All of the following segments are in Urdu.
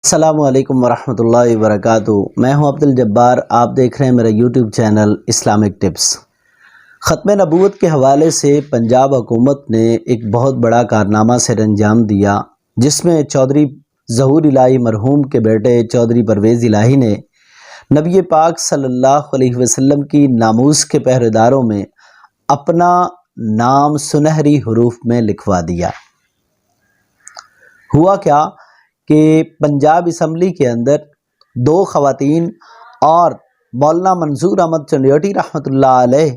السلام علیکم ورحمۃ اللہ وبرکاتہ۔ میں ہوں عبد الجبار، آپ دیکھ رہے ہیں میرا یوٹیوب چینل اسلامک ٹپس۔ ختم نبوت کے حوالے سے پنجاب حکومت نے ایک بہت بڑا کارنامہ سر انجام دیا، جس میں چودھری ظہور الہی مرحوم کے بیٹے چودھری پرویز الہی نے نبی پاک صلی اللہ علیہ وسلم کی ناموس کے پہرے داروں میں اپنا نام سنہری حروف میں لکھوا دیا۔ ہوا کیا کہ پنجاب اسمبلی کے اندر دو خواتین اور مولانا منظور احمد چنوٹی رحمۃ اللہ علیہ،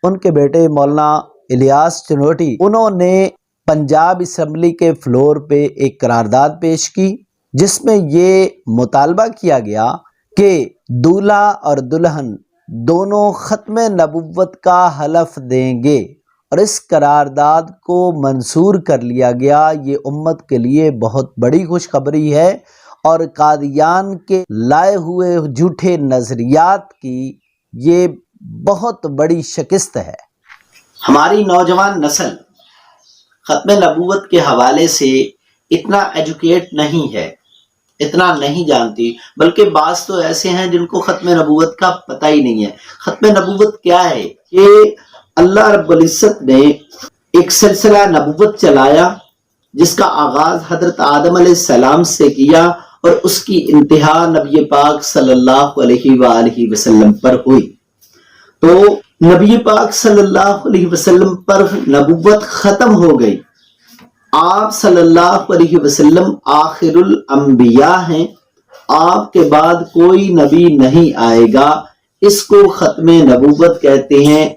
ان کے بیٹے مولانا الیاس چنوٹی، انہوں نے پنجاب اسمبلی کے فلور پہ ایک قرارداد پیش کی، جس میں یہ مطالبہ کیا گیا کہ دولہا اور دلہن دونوں ختم نبوت کا حلف دیں گے، اور اس قرارداد کو منظور کر لیا گیا۔ یہ امت کے لیے بہت بڑی خوشخبری ہے اور قادیان کے لائے ہوئے جھوٹے نظریات کی یہ بہت بڑی شکست ہے۔ ہماری نوجوان نسل ختم نبوت کے حوالے سے اتنا ایجوکیٹ نہیں ہے، اتنا نہیں جانتی، بلکہ بعض تو ایسے ہیں جن کو ختم نبوت کا پتہ ہی نہیں ہے۔ ختم نبوت کیا ہے؟ کہ اللہ رب العزت نے ایک سلسلہ نبوت چلایا، جس کا آغاز حضرت آدم علیہ السلام سے کیا اور اس کی انتہا نبی پاک صلی اللہ علیہ وآلہ وسلم پر ہوئی۔ تو نبی پاک صلی اللہ علیہ وسلم پر نبوت ختم ہو گئی۔ آپ صلی اللہ علیہ وسلم آخر الانبیاء ہیں، آپ کے بعد کوئی نبی نہیں آئے گا، اس کو ختم نبوت کہتے ہیں۔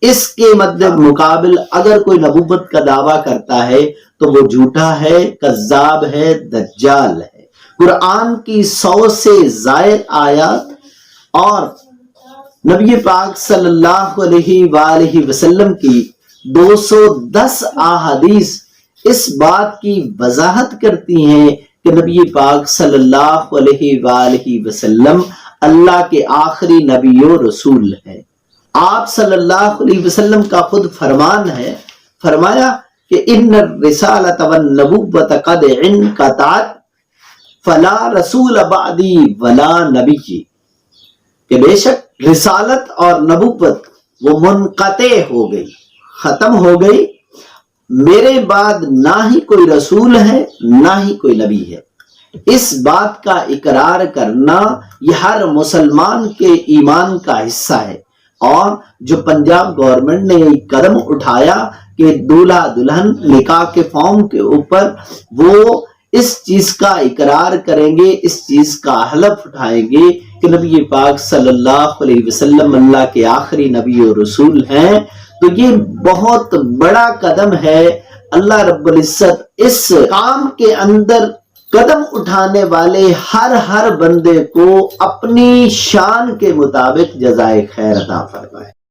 اس کے مد مقابل اگر کوئی نبوت کا دعویٰ کرتا ہے تو وہ جھوٹا ہے، کذاب ہے، دجال ہے۔ قرآن کی 100 سے زائد آیات اور نبی پاک صلی اللہ علیہ وآلہ وسلم کی 210 احادیث اس بات کی وضاحت کرتی ہیں کہ نبی پاک صلی اللہ علیہ وآلہ وسلم اللہ کے آخری نبی و رسول ہے۔ آپ صلی اللہ علیہ وسلم کا خود فرمان ہے، فرمایا کہ ان الرسالۃ والنبوۃ قد انقطعت فلا رسول بعدی ولا نبی، کہ بے شک رسالت اور نبوت وہ منقطع ہو گئی، ختم ہو گئی، میرے بعد نہ ہی کوئی رسول ہے نہ ہی کوئی نبی ہے۔ اس بات کا اقرار کرنا یہ ہر مسلمان کے ایمان کا حصہ ہے، اور جو پنجاب گورنمنٹ نے ایک قدم اٹھایا کہ دولہا دلہن نکاح کے فارم کے اوپر وہ اس چیز کا اقرار کریں گے، اس چیز کا حلف اٹھائیں گے کہ نبی پاک صلی اللہ علیہ وسلم اللہ کے آخری نبی و رسول ہیں، تو یہ بہت بڑا قدم ہے۔ اللہ رب العزت اس کام کے اندر قدم اٹھانے والے ہر بندے کو اپنی شان کے مطابق جزائے خیر عطا فرمائے۔